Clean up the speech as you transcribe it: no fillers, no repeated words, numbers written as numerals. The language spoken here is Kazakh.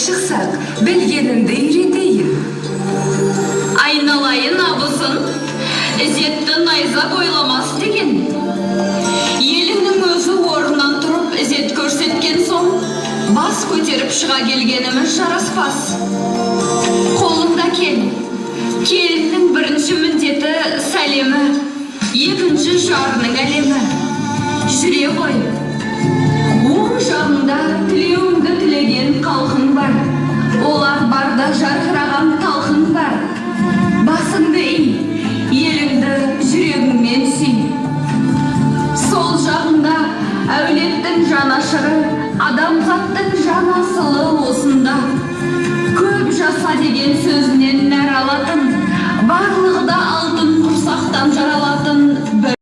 шықсақ, білгенімді үйретейін. Айналайын абысын, ізетті найза бойламас деген. Елінің өзі орнынан тұрып ізет көрсеткен соң, бас көтеріп шыға келгеніміз жараспас. Қолыңда кел. Келіннің бірінші міндеті сәлемі, екінші жарының әлемі. Жүре ғой. Оң жағында тілеуіңді тілеген қалқың бар. Олар барда жарқыраған талқың бар. Басыңды ий, еліңді жүрегіңмен сүй. Сол жағында әулеттің жанашыры, адамзаттың жан асылы осында. Көп жаса деген сөзінен нәр алатын, барлығы да алтын құрсақтан жаралатын